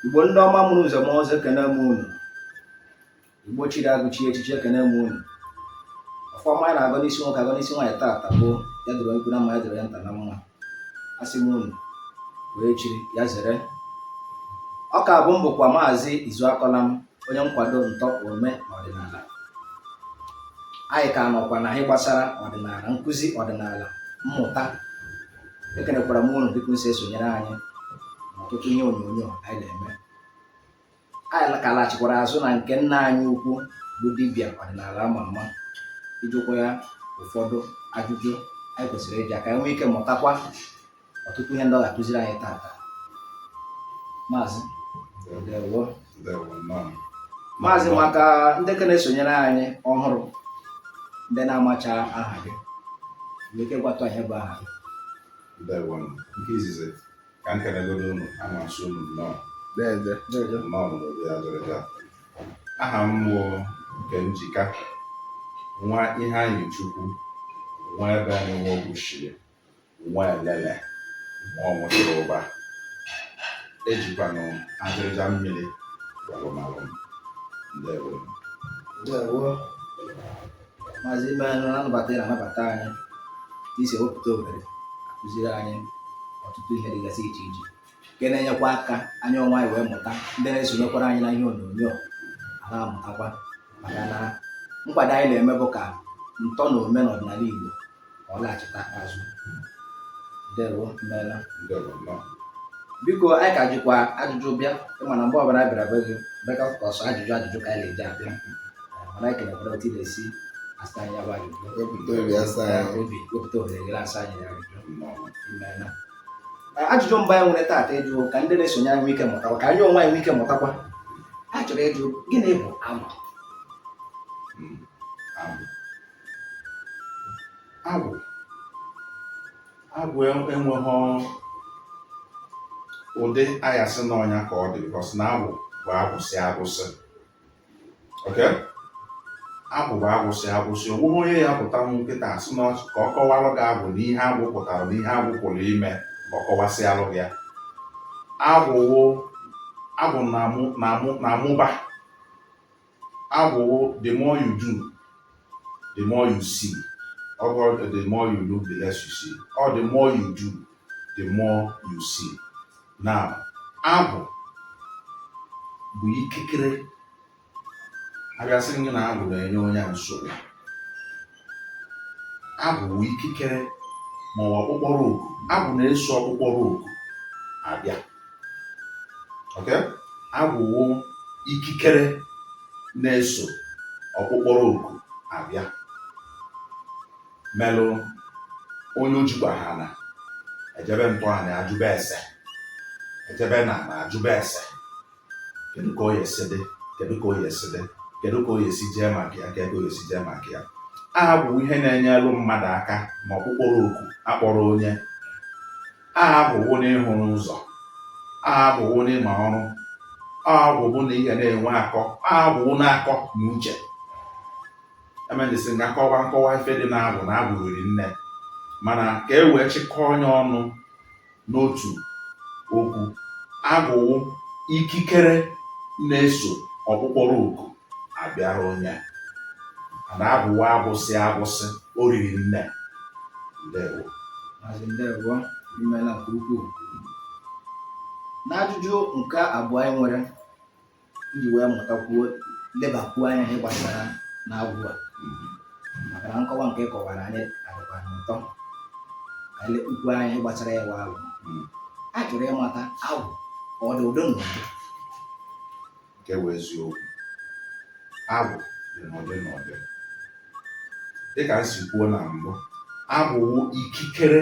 Igbo ndị ọma mụrụ ụzọ ma ọzọ ekene m unu. Igbo chiri agụchi echichi ekene m unu. Ọfọma anyị na-agọ n'isi nwoke agọ n'isi nwaanyị taata bụ ya dịrị onye ikwu na mma ya dịrị ya nta na mma. Asị m unu wee chiri ya zere. Ọ ka bụ mbụkwa Maazị Izuakọlam, onye nkwado ntọ omume na ọdịnala. Anyị ka nọkwa na ihe gbasara ọdịnala, nkụzi ọdịnala, mmụta. Ekenekwara m unu dịka unu esonyere anyị n'ọtụtụ ihe onyonyo anyị na-eme. Anyị ka laghachikwara azụ na nke nna anyị ukwu bụ dibịa ọdịnala ama ama ịjụkwa ya ụfọdụ ajụjụ anyị kwesịrị ịja ka anyị nwee ike mụtakwa ọtụtụ ihe ndị ọ ga-akụziri anyị taata. Maazị ndewo. Maazị, maka ndị ka na-esonyere anyị ọhụrụ, ndị na-amacha aha gị, nwee ike gwatụ ihe bụ aha gị. Ndewo. Nke izizi ka m kelegoro unu, amasị unu nnọọ. Nnọọ n'obi adịrịga. Aha m bụ Nkemjika, nwa ihe anyị Chukwu, nwa ebe anyị nwa Ogushiri, nwa Elele, nwa ọmụtụrụ ụba. Ejikwanụ adịrịja mmiri alụmalụ m. Ndewo. Ndewo. Maazị Ibenụ na-anabata ị na-anabata anyị, isi ewepụta ohere akụziri anyị ọtụtụ ihe dịgasị iche iche nke na-enyekwa aka anyị onwe anyị wee mụta, ndị na-esonyekwara anyị na ihe onyonyo a na-amụtakwa, maka na nkwado anyị na-eme bụ ka ntọ na omume na ọdịnala Igbo ka ọ laghachita azụ. Ndewo mmeela. Biko anyị ka jikwa ajụjụ bịa, ịma na mgbe ọbụla bịara be gị beka ọsọ ajụjụ ka anyị na-eji abịa, mana anyị kenekwara otu ị na-esi asa anyị ya bụ ajụjụ, wepụta ohere gị asa anyị ya ajụjụ. Imeela. Ajụjụ mba anyị nwere taata ịjụ ka ndị na-esonye anyị nwee ike mụtakwa, ka anyị onwe anyị nwee ike mụtakwa. A chọrọ ịjụ, gịnị bụ agwụ? Agwụ enweghị ụdị ayasị n'ọnya ka ọ dị, because na agwụ bụ agwụsị agwụsị. Okay? Agwụ bụ agwụsị agwụsị. Onweghị onye ya pụta nkịta asị na ka ọ kọwalụ gị agwụ na ihe agwụ pụtara na ihe agwụ pụrụ ime ka ọ kọwasịalụ gị ya. Agwụ na-amụba. Agwụ, the more you do, the more you see. Or the more you look, the less you see. Or the more you do, the more you see. Now, agwụ bụ ikikere. Abịasị gị na agwụ na-enye onye nsogbu. Agwụ bụ ikikere ma ọ bụ ọkpụkpọrọ oku. Agwụ na-eso ọkpụkpọrọ oku abịa. Okay? Agwụ bụ ikikere na-eso ọkpụkpọrọ oku abịa. Melụ onye ojikwa ha na ejebe ntọala ajụba ese, ejebe na ajụba ese. Kedu ka o yesi dị? Kedu ka o yesi dị? Kedu ka o yesi jee maka ya? Kedu ka o yesi jee maka ya? Aha bụ ihe na-enyelụ mmadụ aka ma ọkpụkpọrọ oku akpọrọ onye. Aha bụ n'ịhụ n'ụzọ. Aha bụ n'ịma ọrụ. Aha bụ na ihe na-enwe akọ. Aha bụ na-akọ n'uche. Emedisi nkọwa ife dị n'agwụ na agwụ riri nne, mana ka e wee chịkọọ onye ọnụ n'otu okwu. Agwụ ikikere na-eso ọkpụkpọrọ oku abịara onye. Na agwụ agwụsị agwụsị, o riri nne. Ndewo. Maazị ndewo, imeela nke ukwuu. N'ajụjụ nke abụọ anyị nwere iji wee mụtakwuo, lebakwuo anya ihe gbasara n'agwụ a, maka na nkọwa nke kọwara anyị adịkwa n'ụtọ. Anyị lekpukwu anya ihe gbasara ya agwụ. A chọrọ ịmata agwụ ọ dị ụdị n'ụdị. Nke bụ eziokwu. Agwụ dị n'ụdị n'ụdị. Dịka m si kwuo na mbụ, agwụ ikikere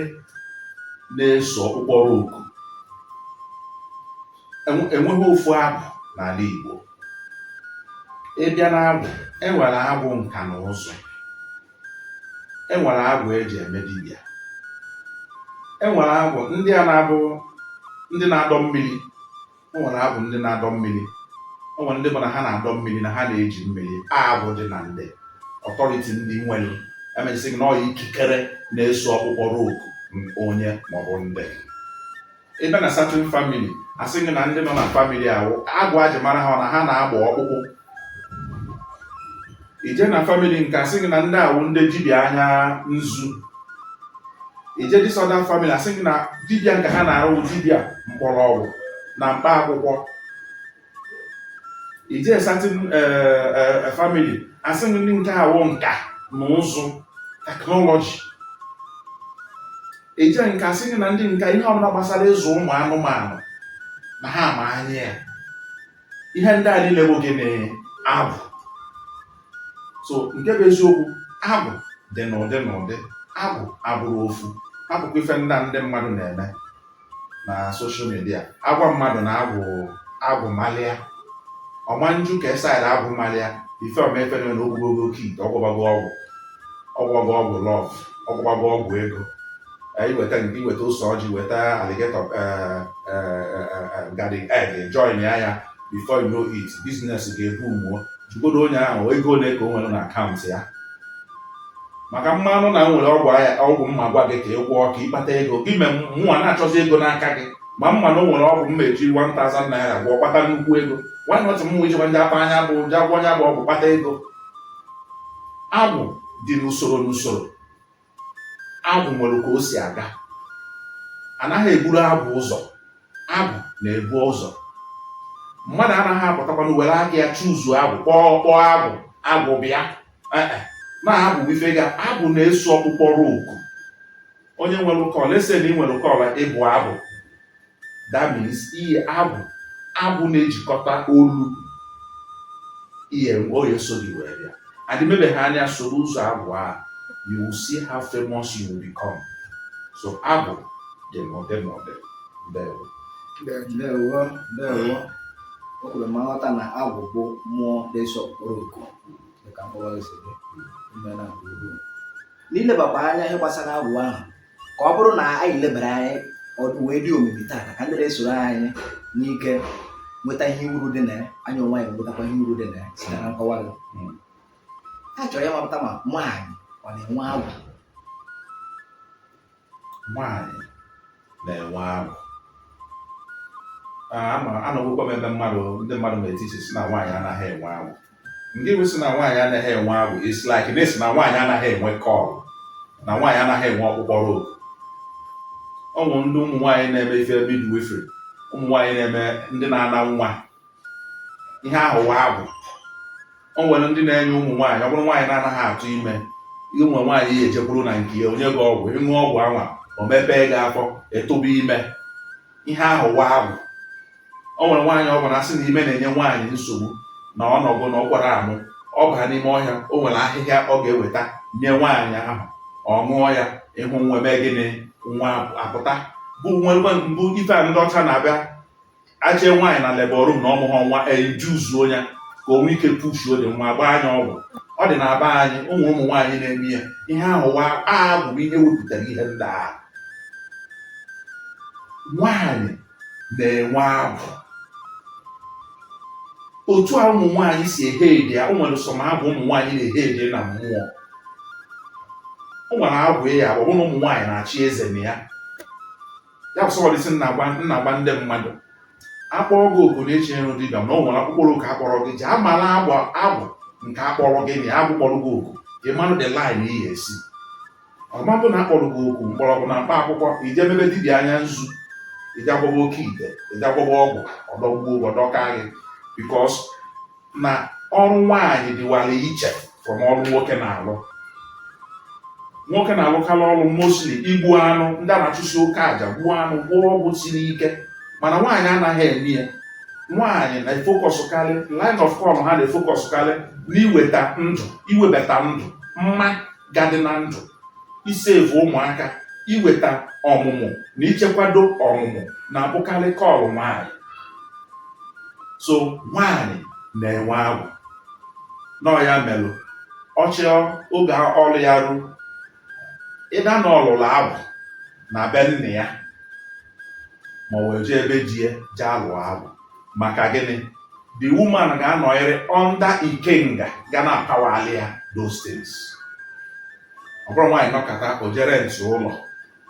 na-eso ọkpụkpọrọ oku. Enweghị ofu agwụ n'ala Igbo. Ịbịa n'agwụ, enwere agwụ nka na ụzụ. Enwere agwụ eji eme dibịa. Enwere agwụ ndị a na-abụ ndị na-adọ mmiri. Enwere agwụ ndị na-adọ mmiri. Enwere ndị bụ na ha na-adọ mmiri na ha na-eji mmiri. Agwụ dị na ndị ọtọriti ndị nwere emesị gị na ọ ikikere na-eso ọkpụkpọrọ oku onye maọbụ ndị. Ebe na certain family, asị gị na ndị nọ na famili ahụ agwụ aji mara ha na ha na-agba ọkpụkpụ. ije na famili nke asị gị na ndị awụ ndị dibịa anya nzu. ije dis other family asị gị na dibịa nke ha na-arụ dibịa mkpọrọgwụ na mkpa akwụkwọ. ije certain family asị gị ndị nke awụ nka na ụzụ teknọlọji. ije nke asị gị na ndị nka ihe ọbụla gbasara ịzụ ụmụ anụmanụ na ha ama anya ya. ihe ndị a niile bụ gịnị? Abụ. So nke bụ eziokwu, abụ dị n'ụdị n'ụdị. Abụ abụrụ ofu. Abụkwa ife ndị mmadụ na-eme na soshal midia. Agwa mmadụ na abụ malịa ọmanju ka esaịdị abụ malịa ife omefe na ogwugogo oke ite ọgwụgwago ọgwụ lọv, ọgwụgwago ọgwụ ego. iweta ose ọjị, weta aligator garden egg, join ya before you know it, business ga-ebu umuo. Jugodo onye ahụ ego ole ka o nwere na akaụntụ ya. Maka mmanụ na nwere ọgwụ mma gwa gị ka ị gwọọ ka ịkpata ego gị, me nwa na-achọzi ego n'aka gị, ma mma na o nwere ọgwụ mmeji 1000 naira gwọ kpata nnukwu ego. Nwanne otu mma ijikwa ndị apa anya bụ je agwọ onye bụ ọgwụ kpata ego. Agwụ dị n'usoro. Agwụ nwere ka o si aga. Anaghị eburu agwụ ụzọ. Agwụ na-ebu ụzọ. Mmadụ anaghị apụtakwana were aka ya chuzuo agwụ kpọọ agwụ bịa. Na-abụ ife ga abụ na-eso ọkpụkpọrọ oku. Onye nwere kọl ese na ị nwere kọl ịbụ abụ, that means ihe abụ na-ejikọta olu ihe oye so gị wee bịa. Adịmebe ha anya soro ụzọ abụ a, you will see how famous you will become. So abụ dị n'ụdị. Ndewo. O kwuru ma nghọta na agwụ bụ mmụọ na-eso ọkpụkpọrọ oku dịka mkpọrọ esi dị. N'ilebakwa anya ihe gbasara agwụ ahụ, ka ọ bụrụ na anyị lebara anyị ọdụ wee dị omimi taa, ka ndị na-esoro anyị n'ike nweta ihe uru dị na ya, anya onwe anyị nwetakwa ihe uru dị na ya site na nkọwa gị. Ha chọrọ ya mapụta ma nwaanyị ọ na-enwe agwụ. Nwaanyị na-enwe agwụ. Anọgwụkwa m ebe ndị mmadụ na-etichi si na nwaanyị anaghị enwe agwụ. Ndị bụ si na nwaanyị anaghị enwe agwụ is like na-esi na nwaanyị anaghị enwe kọl, na nwaanyị anaghị enwe ọkpụkpọrọ oku. Ụmụ ndị ụmụ nwaanyị na-eme ife midwifery, ụmụ nwaanyị na-eme ndị na-ana nwa, ihe ahụ wa agwụ. O nwere ndị na-enye ụmụ nwaanyị, ọ bụrụ nwaanyị na-anaghị atụ ime, ụmụ nwaanyị ya ejekwuru na nke ya onye gị ọgwụ, ịṅụ ọgwụ anwa o mepee gị afọ etụba ime. Ihe ahụ wa agwụ. O nwere nwaanyị ọ bụ na asị na ime na-enye nwaanyị nsogbu, na ọnọgụ na ọkwara amụ, ọ baa n'ime ọhịa, o nwere ahịhịa ọ ga-eweta nye nwaanyị ahụ, ọ ṅụọ ya, ịhụ nwa mee gịnị, nwa apụta. Bụ nwere mbụ ife a ndị ọcha na-abịa achie nwaanyị na labor room na ọmụghọ nwa ejuzuo ya ka o nwee ike pushuo dị nwa gbaa anya ọgwụ. Ọ dị na be anyị ụmụ nwaanyị na-eme ya. Ihe ahụ bụ ihe wepụtara ihe ndị a. Nwaanyị na-enwe agwụ. Otu a ụmụ nwaanyị si ehe ede ya, o nwere sọ ma abụ ụmụ nwaanyị na-ehe ede na mmụọ. O nwere agwụ ya ọ bụrụ ụmụ nwaanyị na-achị eze na ya. Ya bụ sọwọdịsị nna gba ndị mmadụ akpọrọ gị oku na-echi nrụ dibịa na o nwere akpụkpọrọ oku akpọrọ gị ji amala abụ nke akpọrọ gị na abụ kpọrọ gị oku ka ị marụ the line ị ga-esi. Ọmabụ na akpọrọ gị oku mkpọrọgwụ na mkpa akwụkwọ, ije mebe dibịa anya nzu, ije agbọba oke ite, ije agbọba ọgwụ, ọdọgbuo ọdọka gị. Because na ọrụ nwaanyị dịwara iche from ọrụ nwoke na-alụ. Nwoke na-alụkarị ọrụ mostly igbu anụ, ndị a na-achụsi oke aja, gbuo anụ, gwụọ ọgwụ siri ike. Mana nwaanyị anaghị eme ya. Nwaanyị na-efokọsụkarị, line of call ha na-efokọsụkarị n'iweta ndụ, iwebata ndụ, mma gadị na ndụ, isevu ụmụaka, iweta ọmụmụ na ichekwado ọmụmụ na-abụkarị kọlụ nwaanyị. So nwaanyị na-enwe agwụ. Nọọ ya melụ ọchịọ oge ọrụ ya ru, ịda na ọlụlụ agwụ na be nne ya, ma o wee jee ebe di ya jee alụọ agwụ. Maka gịnị? The woman ga-anọrịrị under ikenga ga na-apawali ya those things. Ọ bụrụ nwaanyị nọkọta o jere ntị ụlọ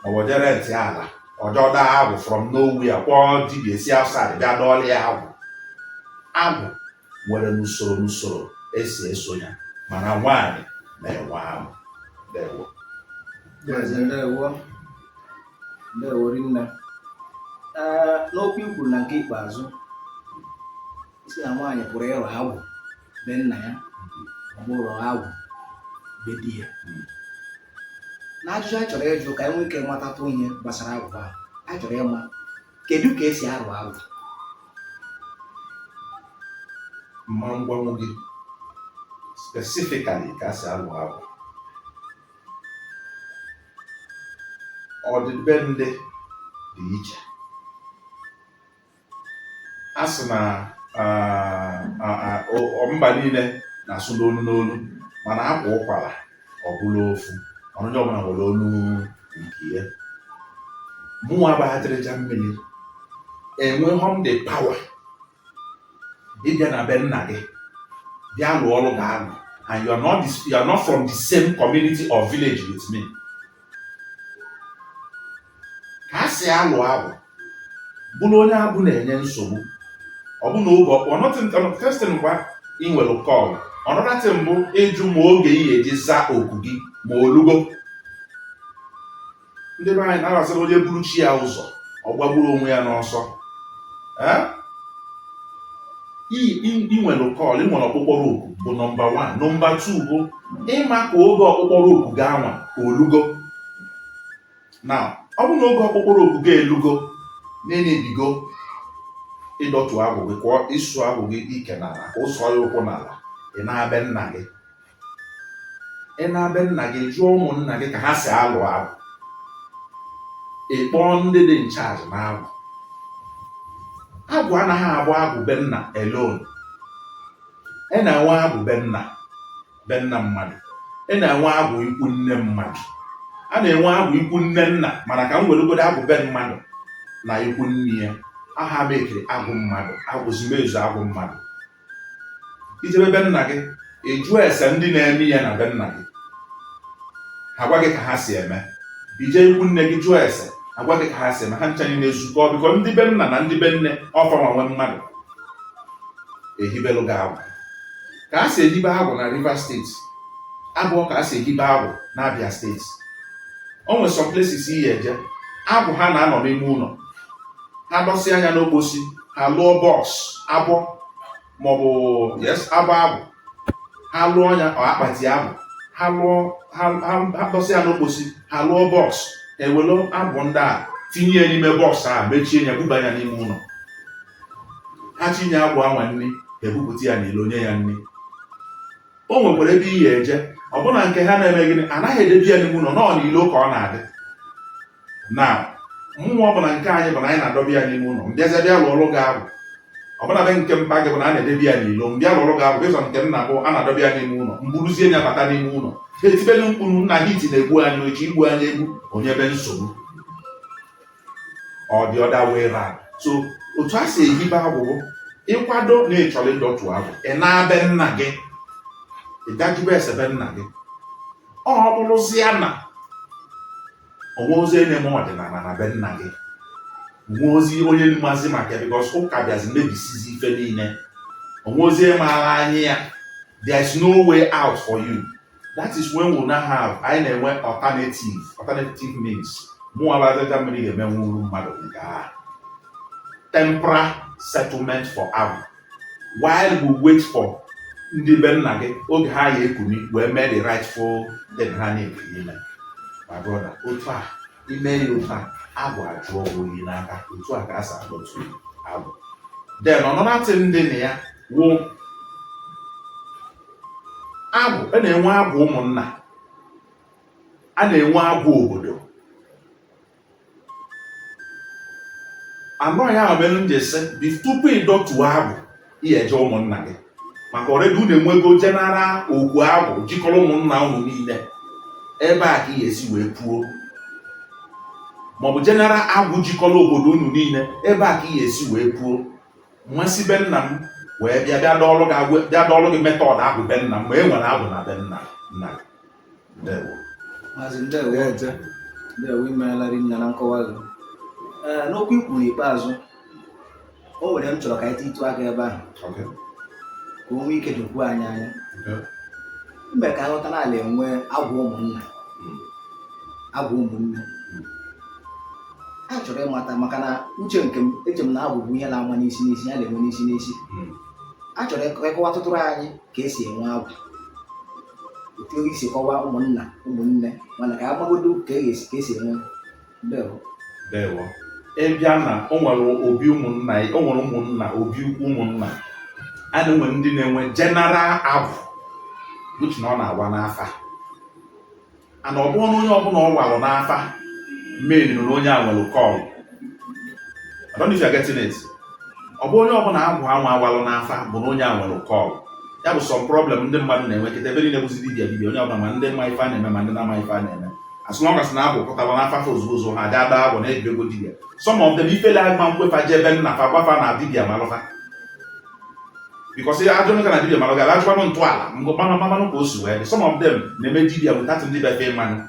ma ọ jere ntị ala, ọjọọ daa agwụ from nowhere kpọọ dibịa si outside bịa dọọlị ya agwụ. Agwụ nwere n'usoro esi eso ya, mana nwaanyị na-enwe agwụ. Ndewo. Ndewo rinne. N'okwu i kwuru na nke ikpeazụ, isi na nwaanyị pụrụ ịrụ agwụ be nna ya, ọ bụ rụọ agwụ be di ya. Na ajụjụ a chọrọ ịjụ ka anyị nwee ike matatụ ihe gbasara agwụ ahụ, a chọrọ ịma kedu ka esi arụ agwụ. Mma ngwanwu gị specifically ka esi arụ agwụ. Ọdịbendị dị iche. A sị na mba niile na-asụ n'olu n'olu, mana akwa ụkwara ọ bụla ofu, onye ọbụla nwere olu nke ya. Mụnwa bụ adịrịja mmiri enweghị m the power ịbịa na be nna gị bịa lụọ ọrụ gị agwụ, and you are not from the same community or village with me. Ka a sị alụ agwụ bụrụ onye agwụ na-enye nsogbu, ọ bụ na oge ọnọtịn gwa inwelu kọl, ọnọdụ mbụ ịjụ ma oge ị ga-eji zaa oku gị ma olugo. Ndị be anyị na-arasịrị onye buru chi ya ụzọ ọ gbagburu onwe ya n'ọsọ. Inwelu kọl, inwere ọkpụkpọrọ oku bụ nọmba 1. Nọmba 2 bụ ịma ka oge ọkpụkpọrọ oku ga-anwa olugo. Na ọ bụ na oge ọkpụkpọrọ oku ga-elugo, na-ebigo ịdọtụ agwụ gị, kwụọ ịsụ agwụ gị ike n'ala ka ụsọ ya ụkwụ n'ala, ị na-abịa nna gị. Ị na-abịa nna gị jụọ ụmụnna gị ka ha si alụ agwụ. Ị kpọọ ndị dị nchaazị na agwụ. Agwụ anaghị abụ agwụ be nna alone. Ị na-enwe agwụ be nna mmadụ. Ị na-enwe agwụ ikwu nne mmadụ. A na-enwe agwụ ikwu nne nna, mana ka m weregodo agwụ be mmadụ na ikwu nne ya. Aha bekee agwụ mmadụ, agwụzimezu agwụ mmadụ. Ijebe be nna gị, ị jụọ ese ndị na-eme ya na be nna gị, ha gwa gị ka ha si eme. Ije ikwu nne gị jụọ ese, ha gwa gị ka ha si eme. Ha ncha niile ezukọ, bikọ ndị be nna na ndị be nne ọfanwanwe mmadụ ehibelu gị agwụ. Ka a si ehibe agwụ na Rivers steeti abụọ ka a si ehibe agwụ na Abia steeti. O nwere some places iyi eje, agwụ ha na-anọ n'ime ụlọ, ha dọsị anya n'okposi, ha lụọ bọs abụọ maọbụ abụ agwụ, ha lụọ ọnya ọ akpati agwụ, ha dọsị ya n'okposi, ha lụọ bọs, ewelu agwụ ndị a tinye ya n'ime bọs a, mechie ya, buba ya n'ime ụlọ. Ha chinye agwụ anwa nri, ebupụta ya n'ilo nye ya nri. O nwekwara ebe iyi eje, ọbụna nke ha na-eme gịnị, anaghị edebi ya n'ime ụlọ, nọọ n'ilo ka ọ na-adị. Na mmụọ ọbụla nke anyị bụ na anyị na-adọbi ya n'ime ụlọ. Mbịazie bịa lụọrụ gị agwụ, ọbụna be nke mpa gị bụ na a na-edebi ya n'ilo. Mbịa lụọrụ gị agwụ, ịzọ nke nna bụ a na-adọbi ya n'ime ụlọ. Mgburuzie ya bata n'ime ụlọ, ha etibelu mkpụrụ nna gị iti na-egbu anyị ochi, igbu anyị egbu, onye be nsogbu. Ọ dị ọda wee ra. So otu a si ehibe agwụ bụ ịkwado na ịchọrọ ịdọtụ agwụ, ị na-abịa nna gị, ị gajube esebe nna gị. Ọ bụrụzie na onwe ozi na-eme ọdịnala na be nna gị, onwe ozi onye mmazi maka, bikos ụka bịazi mebisizi ife niile. Onwe ozi maara anyị ya, there is no way out for you. That is when we now have, anyị na-enwe alternative means. Mụnwa bụ adịja mmiri ga-emenwe uru mmadụ nke a. Temporary settlement for agwụ, while we wait for ndị be nna gị oge ha ya ekuni wee mee the rightful thing ha na-ekwu ime. My brother, otu a ime ya otu a, agwụ ajụọ oyi n'aka. Otu a ka a sa adọtụ agwụ. Then another thing dị na ya wụ agwụ. A na-enwe agwụ ụmụnna, a na-enwe agwụ obodo. Anọ ya omelu njese bi tupu ịdọtụ agwụ ihe eje ụmụnna gị, maka ọrịa unu enwego general okwu agwụ jikọrọ ụmụnna unu niile. Ebe a ka ị ga-esi wee puo, maọbụ general agwụ jikọrọ obodo unu niile. Ebe a ka ị ga-esi wee puo. Nmasị be nna m wee bịa dọọlụ gị metọd agwụ be nna m, ma e nwere agwụ na be nna gị. Ndewo. Maazị ndewo imeela rinne na nkọwa gị. n'okwu ikwu n'ikpeazụ o nwere m chọrọ ka anyị titụ aka ebe ahụ Okay. ka o nwee ike dokwuo anyị anya Okay. mgbe ka nghọta n'ala enwe agwa ụmụnna agwa ụmụnne a chọrọ ịmata maka na uche nke m eche m na agwụ bụ ihe na-ama n'isi n'isi ya na-enwe n'isi n'isi a chọrọ ịkọwatụtụrụ anyị ka esi enwe agwụ otu isi kọwaa ụmụnne mana ka a gbagodo ka esi enwe ndewo Dewo. Ịbịa na o nwere obi ụmụnna, o nwere ụmụnna, obi ukwu ụmụnna. A na-enwe ndị na-enwe general agwụ which na ọ na-agwa n'afa. And ọ bụrụ na onye ọbụla ọ walụ n'afa main na onye a nwere call. I don't know if you're getting it. Ọ bụ onye ọbụla agwụ anwa awalụ n'afa bụ na onye a nwere call. Ya bụ some problem ndị mmadụ na-enwe kịta ebe niile bụzi dibịa onye ọbụla ma ndị mma ife a na-eme ma ndị na-ama ife a na-eme. As long as na agwụ pụtara n'afa fa ozugbo ha ga-ada agwụ na-ebego dibịa. Some of them ifele agba mkpefa je ebe nna fa gbafa na dibịa malụfa. Because ajọ nka na dibịa malụ gara ajụkwanụ ntọala mgbe mmanụ ka o si wee dị. Some of them na-eme dibịa without ndị befe mmanụ.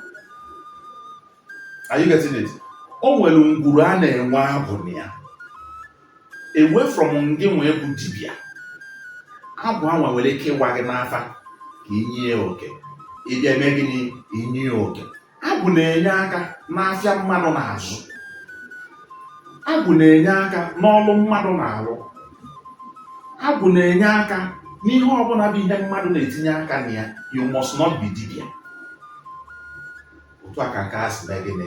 Are you getting it? O nwere ngwuru a na-enwe agwụ na ya. Away from ndị nwe bụ dibịa. Agwụ anwa nwere ike ịwa gị n'afa ka inye ya oke. Ịbịa eme gịnị inye ya oke. Agwụ na-enye aka n'afịa mmadụ na-azụ. Agwụ na-enye aka n'ọlụ mmadụ na-alụ. Agwụ na-enye aka n'ihe ọbụla bụ ihe mmadụ na-etinye aka na ya. You must not be dibịa. Otu aka nke a si mee gịnị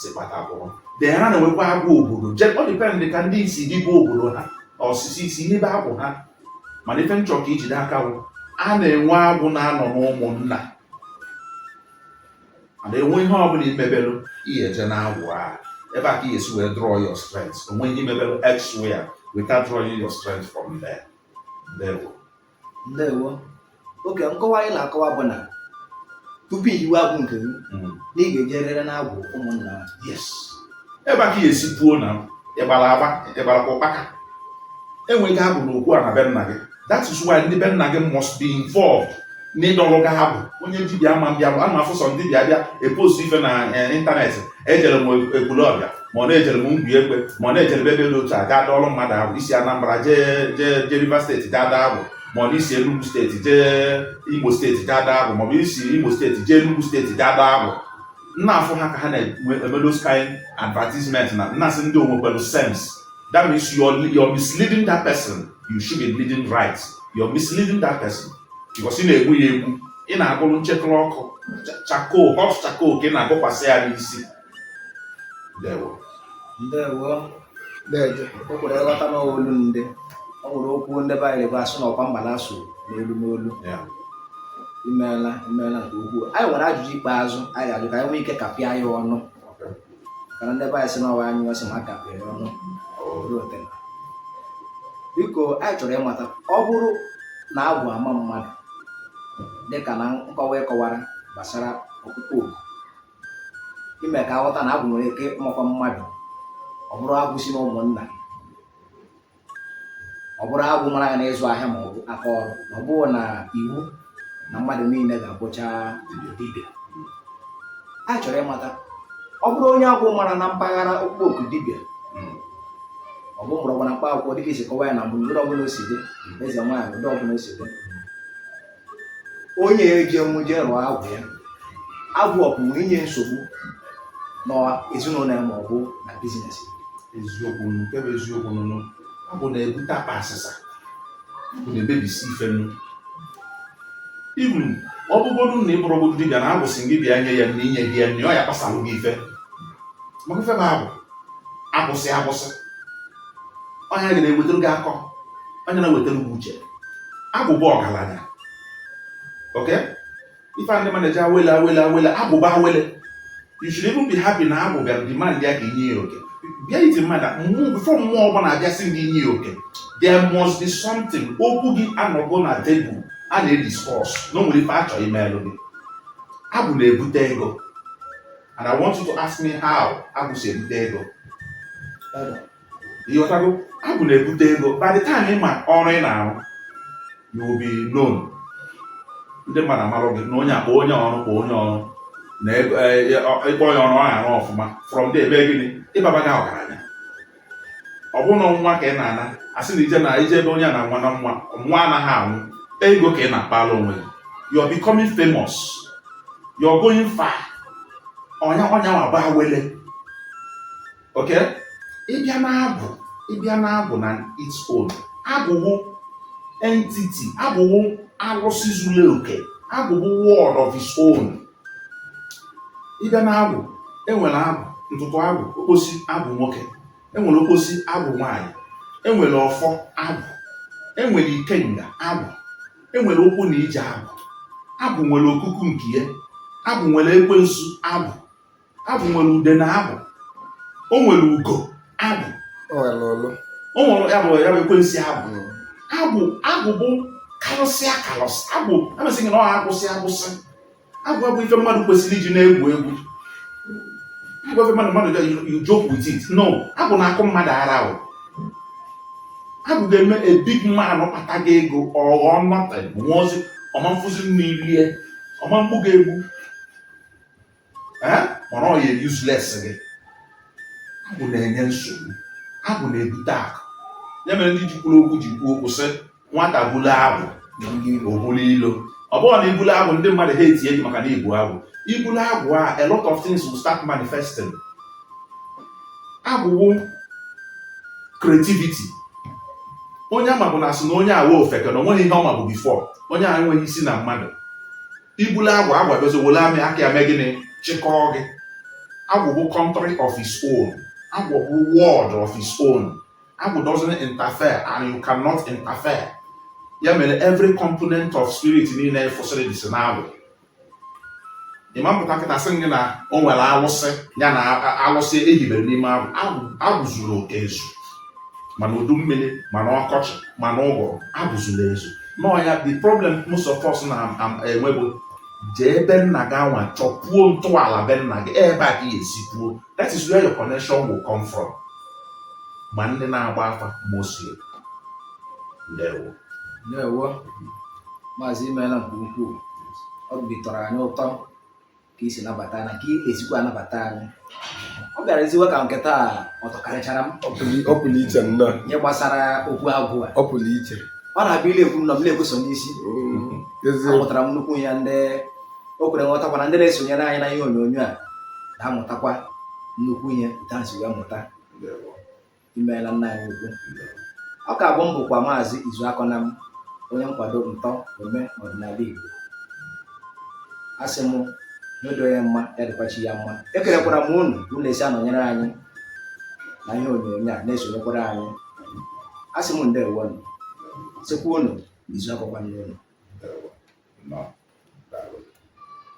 si kpata bụrụ. De ha na-enwekwa agwụ obodo. Ọ dịpendị ka ndị isi dịbe obodo ha. Osisi isi n'ebe agwụ ha. Mana ife nchọ ka ijide aka wụ a na-enwe agwụ na-anọ n'ụmụnna. A na-enwe ihe ọbụla imebelu ihe eje na-agwụ a. Ebe a ka iyesi wee draw your strength. Onwe ihe imebelu elsewhere without drawing your strength from there. Ndewo. Oge nkọwa anyị na-akọwa bụ na tupu ihiwe agwụ nke gị na ị ga-ejerere na-agwụ ụmụnna. Yes. Ebe a ka iyesi puo na ịgbara kwa ụkpaka. Enweghị agwụ n'okwu a na be nna gị. That is why ndị be nna gị must be involved n'ịdọrọ ga abụ. Onye dibịa ama mbịa bụ ama afụsọ ndị dibịa bịa epost ife na ịntanetị ejere m Ekwulọbịa ma ọ na-ejere m Ngwi Ekwe ma ọ na-ejere ebe dị otu a gaa dọọrọ mmadụ abụ isi Anambra jee Rivers steeti gaa daa abụ ma ọ na isi Enugu steeti jee Imo steeti gaa daa abụ ma ọ bụ isi Imo steeti jee Enugu steeti gaa daa abụ. Nna afọ ha ka ha na-eme those kind advertisement na nna sị ndị onwekwelu sense. That means you're misleading that person. You should be leading right. You're misleading that person. Because ị na-egbu ya egbu, ị na-agụrụ nchekwa ọkụ, hot charcoal ka ị na-agụkwasị ya n'isi. Ndewo. O kwere ịghọta n'olu ndị. O nwere okwu ndị Baịbụl bụ asị na ọkwa mba na-asụ n'olu. Imeela nke ukwuu. Anyị nwere ajụjụ ikpeazụ anyị ga-ajụ ka anyị nwee ike kapịa ya ọnụ. Kana ndị Baịbụl sị na ọwa anyị ọsị ma kapịa ya ọnụ. Biko anyị chọrọ ịmata ọ bụrụ na agwụ ama mmadụ dịka na nkọwa ịkọwara gbasara ọkpụkpọ oku ime ka aghọta na agwụ nwere ike ịmakwa mmadụ ọ bụrụ agwụ si n'ụmụnna ọ bụrụ agwụ mara ya n'ịzụ ahịa ma ọ bụ aka ọrụ ma ọ bụrụ na iwu na mmadụ niile ga-abụcha dibịa. A chọrọ ịmata ọ bụrụ onye agwụ mara na mpaghara ọkpụkpọ oku dibịa ọ bụ mgbọrọgwụ na mkpa akwụkwọ dịka isi kọwa ya na gburugburu ọbụla o si dị eze nwaanyị ụdị ọbụla o si dị onye eji enwu jee rụọ agwụ ya agwụ ọpụnwe inye nsogbu n'ezinụlọ ya ma ọ bụ na bizines. Eziokwu nke bụ eziokwu nụnụ agwụ na-ebute akpa asịsa agwụ na-emebisi ife nnu. Even ọ bụgodu na ị bụrụgodu dibịa na agwụsị gị bịa nye ya nne inye gị ya nne ọ ya kpasalụ gị ife maka ife bụ agwụsị onye ga na-ewetara gị akọ onye na-ewetara gị uche. Agwụ bụ ọgaranya. Okay? Ife ndị manager awele agwụba awele. You should even be happy na agwụ bịara demand ya ka inye ya oke. Bịa iti mmadụ before mmụọ ọbụla abịasị gị inye ya oke. There must be something. Okwu gị anọgo na tebụl a na-ediscuss na o nwere ife a chọrọ imelụ gị. Agwụ na-ebute ego. And I want you to ask me how agwụ si ebute ego. Ịghọtago? Agwụ na-ebute ego. By the time ị ma ọrụ ị na-arụ, you will be known. Ndị mmadụ amarụ gị na onye akpa onye ọrụ na ịkpọ ya ọrụ ọ ga-arụ ọfụma. From there ebe gịnị ịbaba gị ọgaranya. bụrụ na nwa ka ị na-ana asị na ije ebe onye a na-anwa na nwa anaghị anwụ, ego ka ị na-akpala onwe gị. You are becoming famous, you are going far. Ọnya nwa ba wele. Okay? Ịbịa na-abụ na its own. Abụwo entity, abụwo arụsị zuru oke, abụwo word of its own. Ịbịa na-abụ, enwere abụ ntụtụ abụ okposi abụ nwoke, enwere okposi abụ nwanyị, enwere ọfọ abụ, enwere ikenga abụ, enwere okwu na ije abụ nwere okuku nke ya, abụ nwere ekwensu abụ nwere ude na o nwere ugo abụ, o nwere ya bụ ekwensu abụ bụ karụsịa abụ amesị gị na ọ agbụsị abụ ife mmadụ kwesịrị iji na-egwu egwu. Abụ ife mmadụ you joke with it. No, abụ na-akụ mmadụ ara ahụ. Abụ ga-eme a big man ọkpata gị ego ọghọ nothing nwụọzi ọma mfụzi n'irie ọma mkpu gị egwu mana ọ ya useless gị. Abụ na-enye nsogbu, abụ na-ebute akụ. Ya mere ndị jikwuru okwu ji kwuo okwu sị nwata bulu abụ o bulu ilo. Ọ bụrụ na ibulu abụ ndị mmadụ ha etinye gị maka na ibu abụ. Ibulu abụ a lot of things will start manifesting. Abụwo creativity. Onye ama bụ na asị na onye awa ofeke na onweghị ihe ọ ma bụ before. Onye a enweghị isi na mmadụ. Ibulu abụ abịazi wole amị aka ya mee gịnị chịkọọ gị. Abụ bụ country of his own. Abụ bụ word of his own. Abụ doesn't interfere and you cannot interfere. Ya mere every component of spirit niile fụsịrị dịsị n'abụ. Ịma mpụta kịta sị gị na o nwere alụsị ya na alụsị ehibere n'ime abụ zuru oke ezu. Mana udu mmiri, mana ọkọchị, mana ụgụrụ, abụzula ezu. No, ya the problem most of us na-enwe bụ jee ebe nna gị anwa chọpuo ntọala be nna gị ebe a ka ị esi puo. That is where your connection will come from. Ma ndị na-agba afa mostly. Ndewo. Maazị imeela nke ukwuu. Obi tọrọ anyị ụtọ ka isi nabata na ka ị esikwa anabata anyị. Ọ bịara eziwe ka nke taa ọ tọkarịchara m. Ọ pụrụ iche nnọọ. Ihe gbasara okwu agwụ a. Ọ pụrụ iche. Ọ na-abịa ile ekwu m na-ekwu so n'isi. Amụtara m nnukwu ya ndị o kwere nghọtakwa na ndị na-esonyere anyị na ihe onyonyo a na-amụtakwa nnukwu ihe dansi wee mụta. Imeela nna anyị ukwu. Ọ ka bụ m bụkwa Maazị Izuakọnam, onye nkwado ntọ ome ọdịnala Igbo. Asị m n'odo ya mma ya dịkwachi ya mma. Ekerekwara m unu esi anọnyere anyị na ihe onyonyo a na-esonyekwara anyị. Asị m ndewo unu. Sịkwa unu Izuakọkwanam unu.